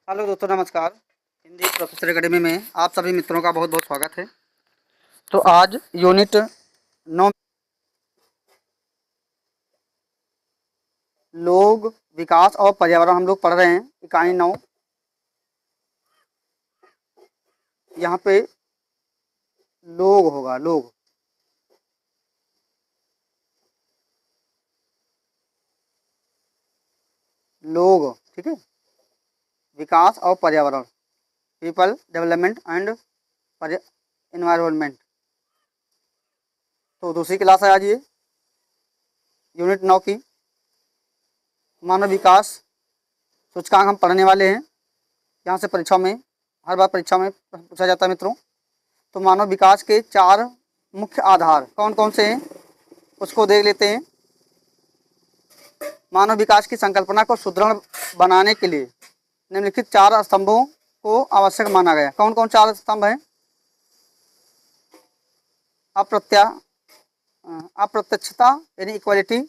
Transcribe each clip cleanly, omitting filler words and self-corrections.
Hello दोस्तों, नमस्कार। Hindi professor academy में आप सभी मित्रों का बहुत बहुत स्वागत है। तो आज यूनिट 9 लोग, विकास और पर्यावरण हम लोग पढ़ रहे हैं। इकाई 9। यहाँ पे लोग होगा, लोग। लोग, ठीक है। विकास और पर्यावरण, पीपल, डेवलपमेंट एंड एनवायरनमेंट। तो दूसरी क्लास है आज ये, यूनिट 9 की। मानव विकास सूचकांक हम पढ़ने वाले हैं। यहाँ से परीक्षा में, हर बार परीक्षा में पूछा जाता है मित्रों। तो मानव विकास के 4 मुख्य आधार कौन कौन से हैं उसको देख लेते हैं। मानव विकास की संकल्पना को सुदृढ़ बनाने के लिए निम्नलिखित 4 स्तंभों को आवश्यक माना गया। कौन कौन 4 स्तंभ हैं? अप्रत्यक्षता यानी इक्वालिटी,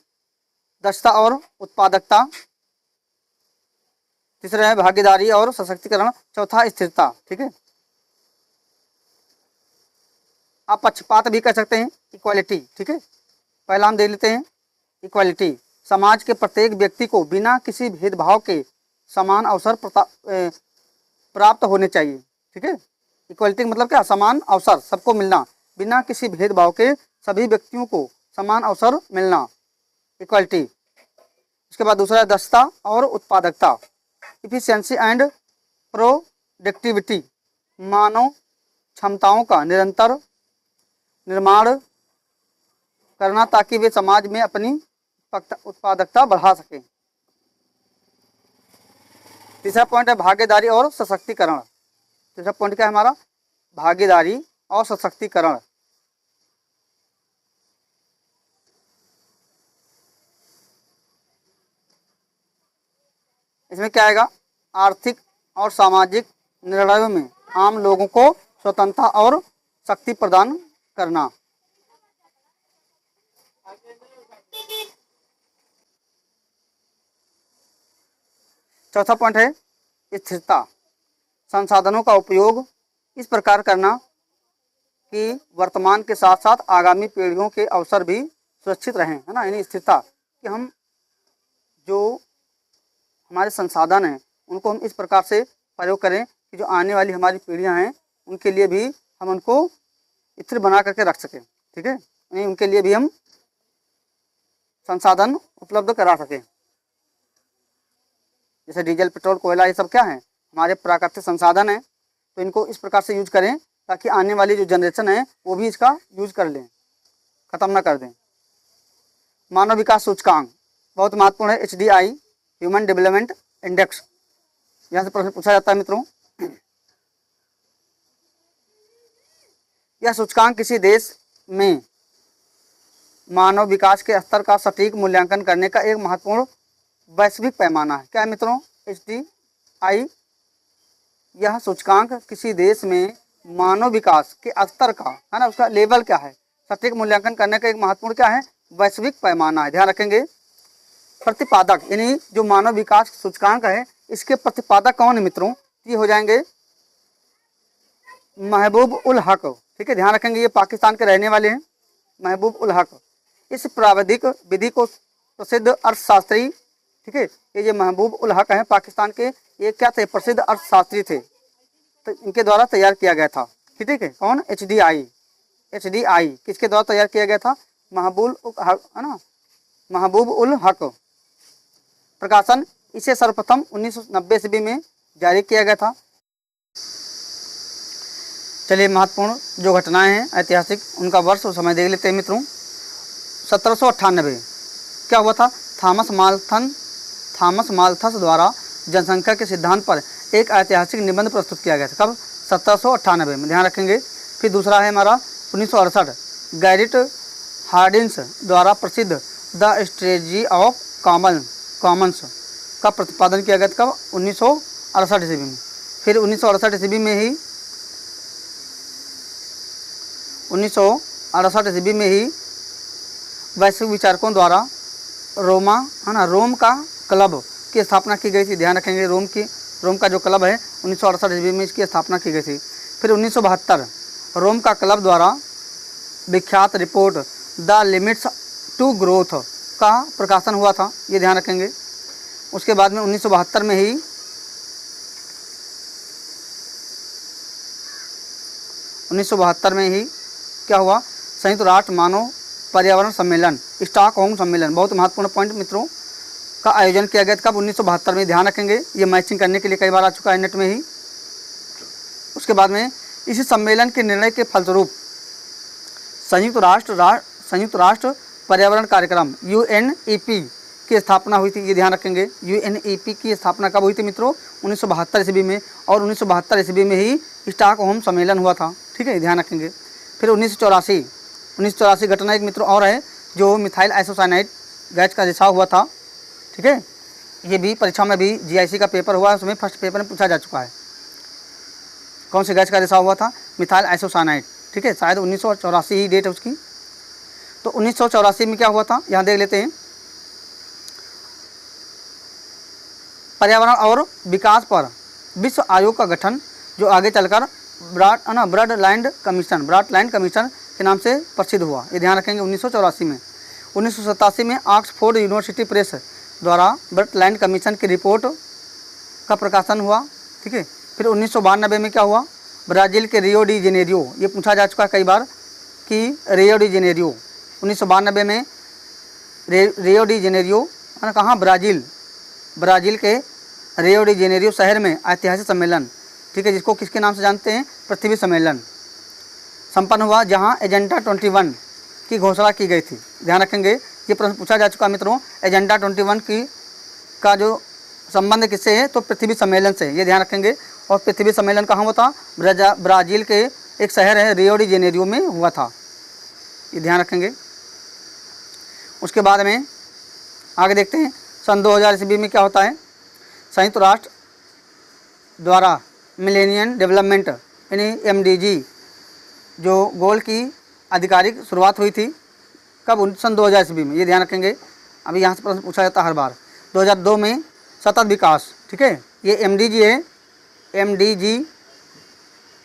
दक्षता और उत्पादकता, तीसरा है भागीदारी और सशक्तिकरण, चौथा स्थिरता, ठीक है। आप पक्षपात भी कह सकते हैं, इक्वालिटी, ठीक है। पहला हम देख लेते हैं इक्वालिटी। समाज के प्रत्येक व्यक्ति को बिना किसी भेदभाव के समान अवसर प्राप्त होने चाहिए, ठीक है। इक्वालिटी मतलब क्या? समान अवसर, सबको मिलना, बिना किसी भेदभाव के सभी व्यक्तियों को समान अवसर मिलना, इक्वालिटी। इसके बाद दूसरा है दक्षता और उत्पादकता, इफिशिएंसी एंड प्रोडक्टिविटी, मानव क्षमताओं का निरंतर निर्माण करना ताकि वे समाज में अपनी उत्पादकता बढ़ा सकें। तीसरा पॉइंट है भागीदारी और सशक्तिकरण। तीसरा पॉइंट क्या है हमारा? भागीदारी और सशक्तिकरण। इसमें क्या आएगा? आर्थिक और सामाजिक निर्णयों में आम लोगों को स्वतंत्रता और शक्ति प्रदान करना। चौथा पॉइंट है स्थिरता, संसाधनों का उपयोग इस प्रकार करना कि वर्तमान के साथ साथ आगामी पीढ़ियों के अवसर भी सुरक्षित रहें, है ना। यानी स्थिरता कि हम जो हमारे संसाधन हैं उनको हम इस प्रकार से प्रयोग करें कि जो आने वाली हमारी पीढ़ियां हैं उनके लिए भी हम उनको स्थिर बना करके रख सकें, ठीक है। यानी उनके लिए भी हम संसाधन उपलब्ध करा सकें। जैसे डीजल, पेट्रोल, कोयला, ये सब क्या है? हमारे प्राकृतिक संसाधन हैं। तो इनको इस प्रकार से यूज करें ताकि आने वाली जो जनरेशन है वो भी इसका यूज कर लें, खत्म ना कर दें। मानव विकास सूचकांक बहुत महत्वपूर्ण है, HDI, ह्यूमन डेवलपमेंट इंडेक्स। यहाँ से प्रश्न पूछा जाता है मित्रों। यह सूचकांक किसी देश में मानव विकास के स्तर का सटीक मूल्यांकन करने का एक महत्वपूर्ण वैश्विक पैमाना है। क्या है मित्रों? HDI। यह सूचकांक किसी देश में मानव विकास के स्तर का, है ना, उसका लेवल क्या है, सटीक मूल्यांकन करने का एक महत्वपूर्ण क्या है? वैश्विक पैमाना है। ध्यान रखेंगे। प्रतिपादक यानी जो मानव विकास सूचकांक है इसके प्रतिपादक कौन है मित्रों? ये हो जाएंगे महबूब उल हक, ठीक है। ध्यान रखेंगे ये पाकिस्तान के रहने वाले हैं, महबूब उल हक। इस प्राविधिक विधि को प्रसिद्ध अर्थशास्त्री, ठीक है, ये जो महबूब उल हक हैं पाकिस्तान के, ये क्या थे? प्रसिद्ध अर्थशास्त्री थे। तो इनके द्वारा तैयार किया गया था, ठीक है। कौन? HDI किसके द्वारा तैयार किया गया था? महबूब हक, है ना, महबूब उल हक। प्रकाशन इसे सर्वप्रथम 1990 ईस्वी में जारी किया गया था। चलिए महत्वपूर्ण जो घटनाएं हैं ऐतिहासिक उनका वर्ष और समय देख लेते हैं मित्रों। 1798 क्या हुआ था? थॉमस माल्थस द्वारा जनसंख्या के सिद्धांत पर एक ऐतिहासिक निबंध प्रस्तुत किया गया था। कब? 1798 में। ध्यान रखेंगे। फिर दूसरा है हमारा 1968 गैरिट हार्डिंस द्वारा प्रसिद्ध द स्ट्रेटजी ऑफ कॉमन्स का प्रतिपादन किया गया था। कब? 1968 ईस्वी में। फिर 1968 ईस्वी में ही 1968 ईस्वी में ही वैश्विक विचारकों द्वारा रोम का क्लब की स्थापना की गई थी। ध्यान रखेंगे, रोम रोम का जो क्लब है 1968 ईस्वी में इसकी स्थापना की गई थी। फिर 1972 रोम का क्लब द्वारा विख्यात report the limits to growth का प्रकाशन हुआ था, ये ध्यान रखेंगे। उसके बाद में 1972 में ही क्या हुआ, संयुक्त राष्ट्र मानव पर्यावरण सम्मेलन, स्टॉकहोम सम्मेलन, बहुत महत्वपूर्ण पॉइंट मित्रों, का आयोजन किया गया था। कब? 1972 में, ध्यान रखेंगे, ये मैचिंग करने के लिए कई बार आ चुका है नेट में ही। उसके बाद में इसी सम्मेलन के निर्णय के फलस्वरूप संयुक्त राष्ट्र पर्यावरण कार्यक्रम UNEP की स्थापना हुई थी, ये ध्यान रखेंगे। UNEP की स्थापना कब हुई थी मित्रों? 1972 ईस्वी में, और 1972 ईस्वी में ही स्टॉकहोम सम्मेलन हुआ था, ठीक है, ध्यान रखेंगे। फिर 1984 घटना एक मित्रों और है, जो मिथाइल आइसोसाइनाइड गैस का रिसाव हुआ था, ठीक है। ये भी परीक्षा में भी GIC का पेपर हुआ है, उसमें फर्स्ट पेपर में पूछा जा चुका है। कौन सी गैस का रिसाव हुआ था? मिथाइल आइसोसाइनाइड, ठीक है, शायद 1984 ही डेट है उसकी। तो 1984 में क्या हुआ था, यहाँ देख लेते हैं। पर्यावरण और विकास पर विश्व आयोग का गठन, जो आगे चलकर ब्रॉडलैंड कमीशन के नाम से प्रसिद्ध हुआ, ये ध्यान रखेंगे। 1984 में 1987 में ऑक्सफोर्ड यूनिवर्सिटी प्रेस द्वारा ब्रॉडलैंड कमीशन की रिपोर्ट का प्रकाशन हुआ, ठीक है। फिर 1992 में क्या हुआ, ब्राज़ील के रियो डी जेनेरियो, ये पूछा जा चुका है कई बार कि रियो डी जेनेरियो, 1992 में रियो डी जेनेरियो कहाँ? ब्राज़ील के रियो डी जेनेरियो शहर में ऐतिहासिक सम्मेलन, ठीक है, जिसको किसके नाम से जानते हैं? पृथ्वी सम्मेलन संपन्न हुआ, जहां एजेंडा 21 की घोषणा की गई थी, ध्यान रखेंगे। ये प्रश्न पूछा जा चुका मित्रों, एजेंडा 21 का जो संबंध किससे है? तो पृथ्वी सम्मेलन से, ये ध्यान रखेंगे। और पृथ्वी सम्मेलन कहाँ हुआ था? ब्राज़ील के एक शहर है रियो डी जेनेरियो में हुआ था, ये ध्यान रखेंगे। उसके बाद में आगे देखते हैं, सन 2000 ईस्वी में क्या होता है, संयुक्त राष्ट्र द्वारा मिलेनियम डेवलपमेंट यानी MDG जो गोल की आधिकारिक शुरुआत हुई थी, कब? सन 2000 ईस्वी में, ये ध्यान रखेंगे। अभी यहाँ से प्रश्न पूछा जाता है हर बार। 2002 में सतत विकास, ठीक है, ये MDG है। MDG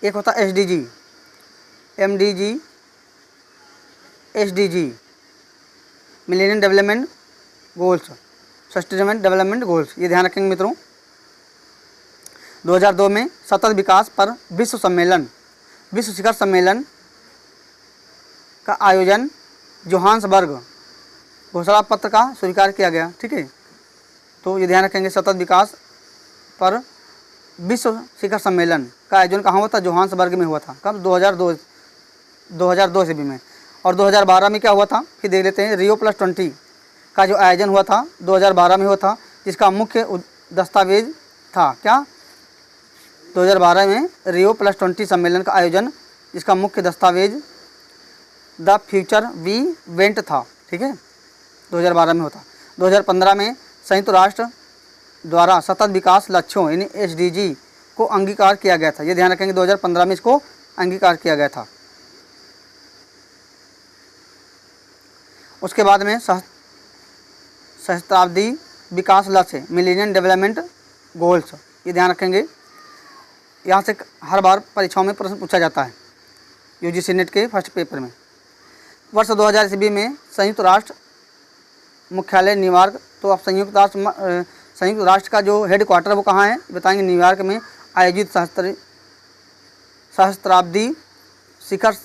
एक होता है SDG millennium development goals, sustainable development goals, ये ध्यान रखेंगे मित्रों। 2002 में सतत विकास पर विश्व शिखर सम्मेलन का आयोजन जोहान्सबर्ग घोषणा पत्र का स्वीकार किया गया, ठीक है। तो ये ध्यान रखेंगे, सतत विकास पर विश्व शिखर सम्मेलन का आयोजन कहाँ हुआ था? जोहान्सबर्ग में हुआ था, कब? 2002 ईस्वी में। और 2012 में क्या हुआ था, फिर देख लेते हैं। Rio+20 का जो आयोजन हुआ था 2012 में हुआ था, जिसका मुख्य दस्तावेज था क्या? 2012 में Rio+20 सम्मेलन का आयोजन, जिसका मुख्य दस्तावेज द फ्यूचर वी वेंट था, ठीक है, 2012 में होता। 2015 में संयुक्त राष्ट्र द्वारा सतत विकास लक्ष्यों यानी SDG को अंगीकार किया गया था, ये ध्यान रखेंगे। 2015 में इसको अंगीकार किया गया था। उसके बाद में सहस्त्राब्दी विकास लक्ष्य मिलेनियम डेवलपमेंट गोल्स, ये ध्यान रखेंगे। यहाँ से हर बार परीक्षाओं में प्रश्न पूछा जाता है, UGC नेट के फर्स्ट पेपर में। वर्ष 2000 ईस्वी में संयुक्त राष्ट्र मुख्यालय न्यूयॉर्क, तो अब संयुक्त राष्ट्र का जो हेडक्वार्टर वो कहाँ है बताएंगे? न्यूयॉर्क में आयोजित सहस्त्राब्दी शिखर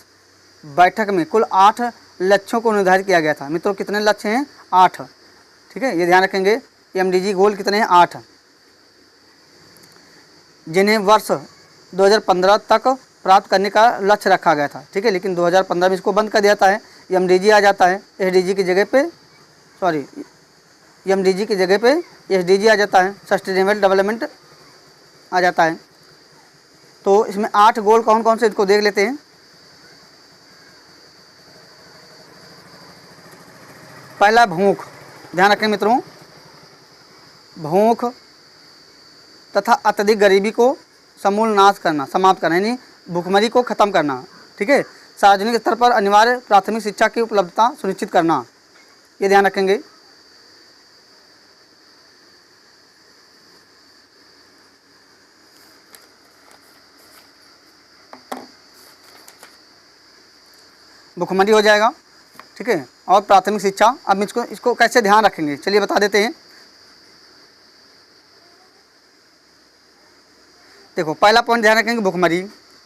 बैठक में कुल 8 लक्ष्यों को निर्धारित किया गया था। मित्रों कितने लक्ष्य हैं? 8, ठीक है, ये ध्यान रखेंगे। MDG गोल कितने हैं? 8, जिन्हें वर्ष 2015 तक प्राप्त करने का लक्ष्य रखा गया था, ठीक है, लेकिन 2015 में इसको बंद कर दिया जाता है। MDG आ जाता है, SDG की जगह पे MDG की जगह पे SDG आ जाता है, सस्टेनेबल डेवलपमेंट आ जाता है। तो इसमें 8 गोल कौन कौन से, इसको देख लेते हैं। पहला भूख, ध्यान रखें मित्रों, भूख तथा अत्यधिक गरीबी को समूल नाश करना, समाप्त करना, यानी भूखमरी को ख़त्म करना, ठीक है। सार्वजनिक स्तर पर अनिवार्य प्राथमिक शिक्षा की उपलब्धता सुनिश्चित करना, ये ध्यान रखेंगे। भुखमरी हो जाएगा, ठीक है। और प्राथमिक शिक्षा, अब इसको कैसे ध्यान रखेंगे चलिए बता देते हैं। देखो पहला पॉइंट ध्यान रखेंगे भुखमरी,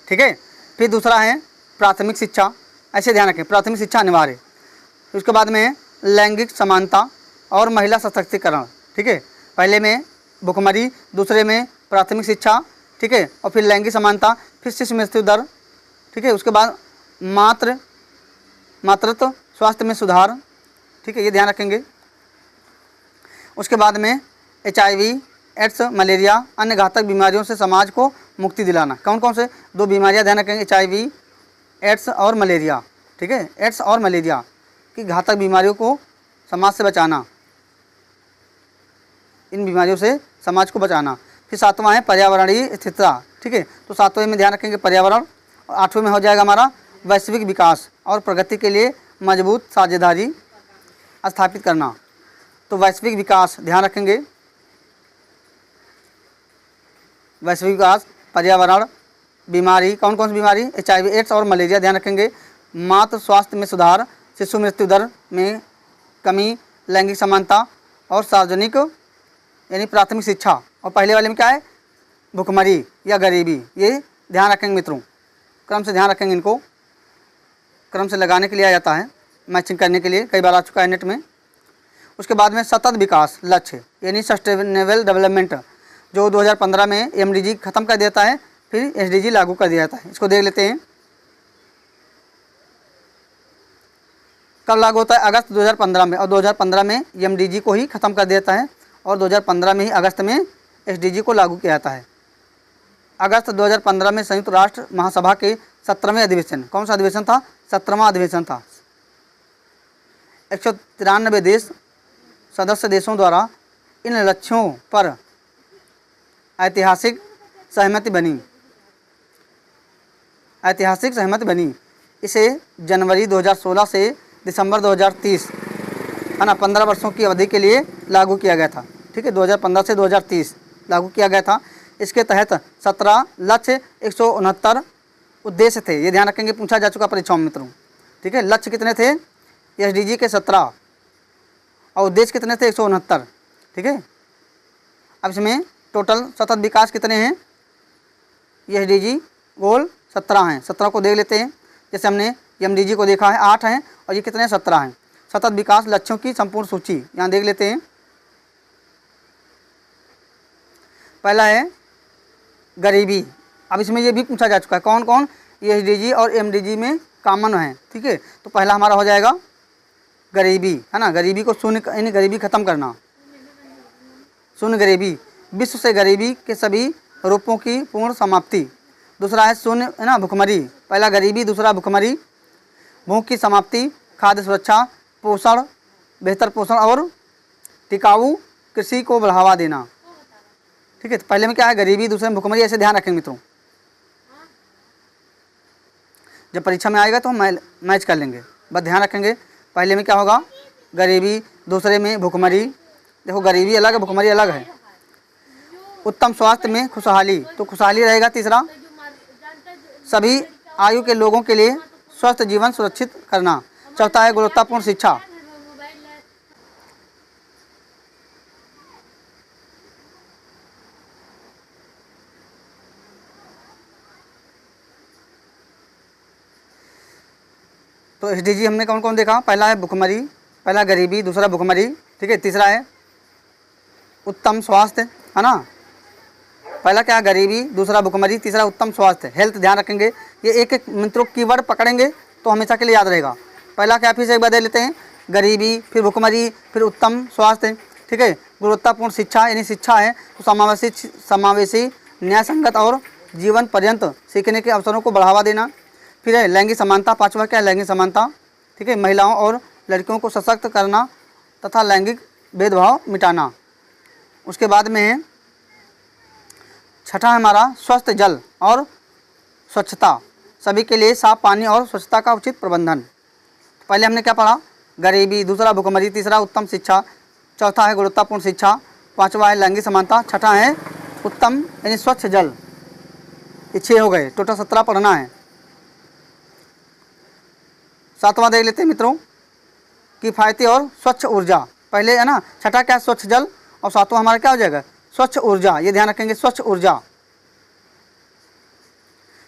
ठीक है। फिर दूसरा है प्राथमिक शिक्षा, ऐसे ध्यान रखें प्राथमिक शिक्षा अनिवार्य। फिर उसके बाद में लैंगिक समानता और महिला सशक्तिकरण, ठीक है। पहले में भुखमरी, दूसरे में प्राथमिक शिक्षा, ठीक है, और फिर लैंगिक समानता, फिर शिशु मृत्यु दर, ठीक है। उसके बाद मातृत्व स्वास्थ्य में सुधार, ठीक है, ये ध्यान रखेंगे। उसके बाद में HIV, एड्स, मलेरिया, अन्य घातक बीमारियों से समाज को मुक्ति दिलाना। कौन कौन से 2 बीमारियां ध्यान रखेंगे, HIV, एड्स और मलेरिया, ठीक है। एड्स और मलेरिया की घातक बीमारियों को समाज से बचाना, इन बीमारियों से समाज को बचाना। फिर 7वां है पर्यावरणीय स्थिरता, ठीक है। तो 7वें में ध्यान रखेंगे पर्यावरण, और 8वें में हो जाएगा हमारा वैश्विक विकास और प्रगति के लिए मजबूत साझेदारी स्थापित करना। तो वैश्विक विकास ध्यान रखेंगे, वैश्विक विकास, पर्यावरण, बीमारी, कौन कौन सी बीमारी, HIV, एड्स और मलेरिया ध्यान रखेंगे। मातृ स्वास्थ्य में सुधार, शिशु मृत्यु दर में कमी, लैंगिक समानता और सार्वजनिक यानी प्राथमिक शिक्षा। और पहले वाले में क्या है, भुखमरी या गरीबी, ये ध्यान रखेंगे मित्रों। क्रम से ध्यान रखेंगे, इनको क्रम से लगाने के लिए आ जाता है, मैचिंग करने के लिए, कई बार आ चुका है नेट में। उसके बाद में सतत विकास लक्ष्य यानी सस्टेनेबल डेवलपमेंट, जो 2015 में MDG ख़त्म कर देता है, फिर SDG लागू कर दिया जाता है। इसको देख लेते हैं कब लागू होता है, अगस्त 2015 में, और 2015 में MDG को ही ख़त्म कर देता है और 2015 में ही अगस्त में SDG को लागू किया जाता है। अगस्त 2015 में संयुक्त राष्ट्र महासभा के 17वें अधिवेशन, कौन सा अधिवेशन था, 17वां अधिवेशन था। 193 देश सदस्य देशों द्वारा इन लक्ष्यों पर ऐतिहासिक सहमति बनी। इसे जनवरी 2016 से दिसंबर 2030 है ना, 15 वर्षों की अवधि के लिए लागू किया गया था, ठीक है। 2015 से 2030 लागू किया गया था। इसके तहत 17 लक्ष्य 169 उद्देश्य थे, ये ध्यान रखेंगे, पूछा जा चुका परीक्षाओं में मित्रों, ठीक है। लक्ष्य कितने थे, SDG के 17 और उद्देश्य कितने थे, 169, ठीक है। अब इसमें टोटल सतत विकास कितने हैं, ये SDG गोल 17 हैं, 17 को देख लेते हैं। जैसे हमने MDG को देखा है 8 हैं, और ये कितने 17 हैं। सतत विकास लक्ष्यों की संपूर्ण सूची यहाँ देख लेते हैं। पहला है गरीबी, अब इसमें ये भी पूछा जा चुका है कौन कौन ये SDG और MDG में कॉमन है, ठीक है। तो पहला हमारा हो जाएगा गरीबी, है ना, गरीबी को शून्य यानी गरीबी खत्म करना, शून्य गरीबी, विश्व से गरीबी के सभी रूपों की पूर्ण समाप्ति। दूसरा है शून्य, है ना, भुखमरी, पहला गरीबी, दूसरा भुखमरी, भूख की समाप्ति, खाद्य सुरक्षा, पोषण, बेहतर पोषण और टिकाऊ कृषि को बढ़ावा देना, ठीक है। तो पहले में क्या है गरीबी, दूसरे में भुखमरी, ऐसे ध्यान रखेंगे मित्रों। जब परीक्षा में आएगा तो हम मैच कर लेंगे, बस ध्यान रखेंगे। पहले में क्या होगा गरीबी, दूसरे में भुखमरी, देखो गरीबी अलग है भुखमरी अलग है। उत्तम स्वास्थ्य में खुशहाली, तो खुशहाली रहेगा तीसरा। सभी आयु के लोगों के लिए स्वस्थ जीवन सुरक्षित करना। चौथा है गुणवत्तापूर्ण शिक्षा। तो SDG हमने कौन कौन देखा, पहला है भुखमरी, पहला गरीबी, दूसरा भुखमरी, ठीक है। तीसरा है उत्तम स्वास्थ्य, है ना, पहला क्या गरीबी, दूसरा भुखमरी, तीसरा उत्तम स्वास्थ्य, हेल्थ ध्यान रखेंगे। ये एक एक मित्रों कीवर्ड पकड़ेंगे तो हमेशा के लिए याद रहेगा। पहला क्या फिर से एक बार दे लेते हैं, गरीबी, फिर भुखमरी, फिर उत्तम स्वास्थ्य, ठीक है। गुणवत्तापूर्ण शिक्षा यानी शिक्षा है तो समावेशी न्याय संगत और जीवन पर्यंत सीखने के अवसरों को बढ़ावा देना। फिर है लैंगिक समानता, पांचवा क्या है लैंगिक समानता, ठीक है, महिलाओं और लड़कियों को सशक्त करना तथा लैंगिक भेदभाव मिटाना। उसके बाद में है छठा हमारा स्वस्थ जल और स्वच्छता, सभी के लिए साफ पानी और स्वच्छता का उचित प्रबंधन। पहले हमने क्या पढ़ा, गरीबी, दूसरा भुखमरी, तीसरा उत्तम शिक्षा, चौथा है गुणवत्तापूर्ण शिक्षा, पांचवा है लैंगिक समानता, छठा है उत्तम यानी स्वच्छ जल। ये 6 हो गए, टोटल 17 पढ़ना है। सातवां देख लेते हैं मित्रों, किफ़ायती और स्वच्छ ऊर्जा। पहले है ना, छठा क्या है, स्वच्छ जल, और सातवां हमारा क्या हो जाएगा, स्वच्छ ऊर्जा। ये ध्यान रखेंगे, स्वच्छ ऊर्जा।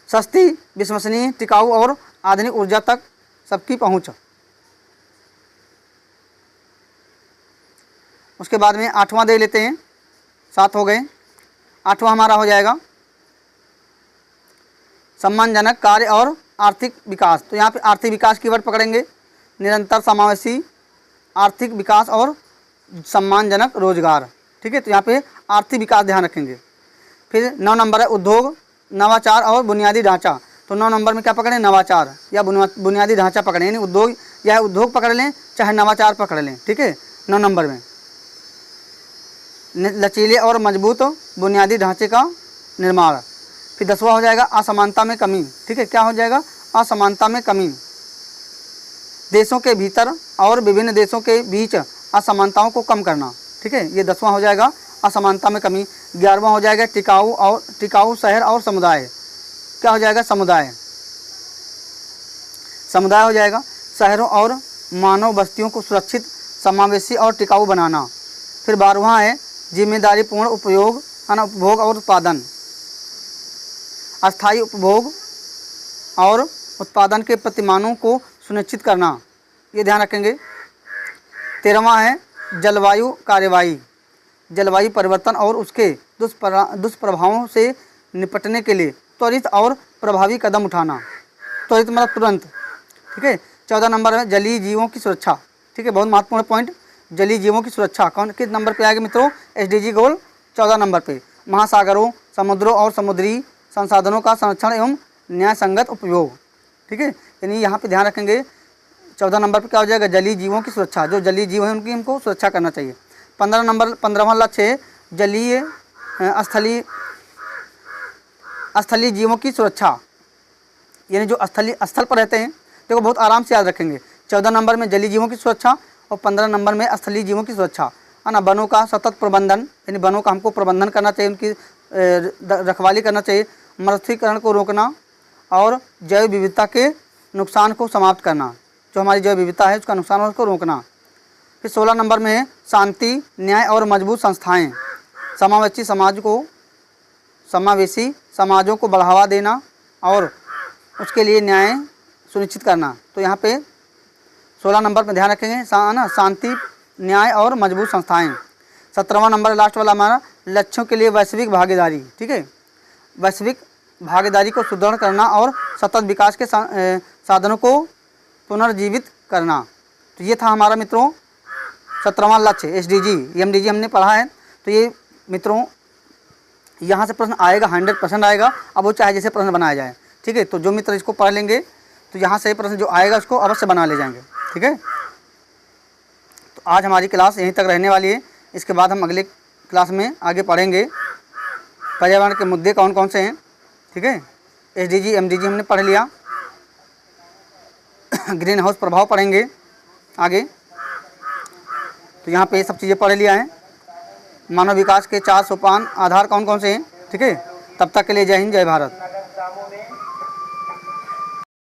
सस्ती, विश्वसनीय, टिकाऊ और आधुनिक ऊर्जा तक सबकी पहुंच। उसके बाद में आठवां देख लेते हैं, 7 हो गए। आठवां हमारा हो जाएगा सम्मानजनक कार्य और आर्थिक विकास। तो यहाँ पे आर्थिक विकास की वर्ड पकड़ेंगे, निरंतर समावेशी आर्थिक विकास और सम्मानजनक रोजगार। ठीक है, तो यहाँ पे आर्थिक विकास ध्यान रखेंगे। फिर 9 नंबर है उद्योग, नवाचार और बुनियादी ढांचा। तो 9 नंबर में क्या पकड़ें, नवाचार या बुनियादी ढांचा पकड़ें, यानी उद्योग या उद्योग पकड़ लें चाहे नवाचार पकड़ लें। ठीक है, 9 नंबर में लचीले और मजबूत बुनियादी ढांचे का निर्माण। फिर 10वां हो जाएगा असमानता में कमी। ठीक है, क्या हो जाएगा, असमानता में कमी। देशों के भीतर और विभिन्न देशों के बीच असमानताओं को कम करना। ठीक है, ये 10वां हो जाएगा असमानता में कमी। 11वां हो जाएगा टिकाऊ शहर और समुदाय। क्या हो जाएगा, समुदाय। समुदाय हो जाएगा शहरों और मानव बस्तियों को सुरक्षित, समावेशी और टिकाऊ बनाना। फिर 12वां है जिम्मेदारीपूर्ण उपयोग, उपभोग और उत्पादन। अस्थायी उपभोग और उत्पादन के प्रतिमानों को सुनिश्चित करना, ये ध्यान रखेंगे। 13वां है जलवायु कार्यवाही, जलवायु परिवर्तन और उसके दुष्प्रभावों से निपटने के लिए त्वरित और प्रभावी कदम उठाना। त्वरित मतलब तुरंत। ठीक है, 14 नंबर है जलीय जीवों की सुरक्षा। ठीक है, बहुत महत्वपूर्ण पॉइंट, जलीय जीवों की सुरक्षा। कौन किस नंबर पे आएगा मित्रों, SDG गोल 14 नंबर पे। महासागरों, समुद्रों और समुद्री संसाधनों का संरक्षण एवं न्याय संगत उपयोग। ठीक है, यानी यहाँ पे ध्यान रखेंगे 14 नंबर पे क्या हो जाएगा, जलीय जीवों की सुरक्षा। जो जलीय जीव हैं उनकी हमको सुरक्षा करना चाहिए। 15वां लक्ष्य है जलीय स्थलीय जीवों की सुरक्षा, यानी जो स्थल पर रहते हैं, देखो बहुत आराम से याद रखेंगे। 14 नंबर में जलीय जीवों की सुरक्षा और 15 नंबर में स्थलीय जीवों की सुरक्षा, है ना। वनों का सतत प्रबंधन, यानी वनों का हमको प्रबंधन करना चाहिए, उनकी रखवाली करना चाहिए। मत्स्यीकरण को रोकना और जैव विविधता के नुकसान को समाप्त करना, जो हमारी जैव विविधता है उसका नुकसान और उसको रोकना। फिर 16 नंबर में शांति, न्याय और मजबूत संस्थाएं। समावेशी समाजों को बढ़ावा देना और उसके लिए न्याय सुनिश्चित करना। तो यहाँ पे 16 नंबर पर ध्यान रखेंगे ना, शांति, न्याय और मजबूत संस्थाएं। 17वां नंबर लास्ट वाला हमारा लक्ष्यों के लिए वैश्विक भागीदारी। ठीक है, वैश्विक भागीदारी को सुदृढ़ करना और सतत विकास के साधनों को पुनर्जीवित करना। तो ये था हमारा मित्रों 17वां लक्ष्य, SDG। MDG हमने पढ़ा है। तो ये मित्रों यहाँ से प्रश्न आएगा, 100% आएगा। अब वो चाहे जैसे प्रश्न बनाया जाए। ठीक है, तो जो मित्र इसको पढ़ लेंगे तो यहाँ से प्रश्न जो आएगा उसको अवश्य बना ले जाएंगे। ठीक है, तो आज हमारी क्लास यहीं तक रहने वाली है। इसके बाद हम अगले क्लास में आगे पढ़ेंगे पर्यावरण के मुद्दे कौन कौन से हैं। ठीक है, SDG MDG हमने पढ़ लिया। ग्रीन हाउस प्रभाव पढ़ेंगे आगे, तो यहाँ पे ये सब चीज़ें पढ़ लिया है। मानव विकास के 4 सोपान आधार कौन कौन से हैं। ठीक है, तब तक के लिए जय हिंद, जय भारत।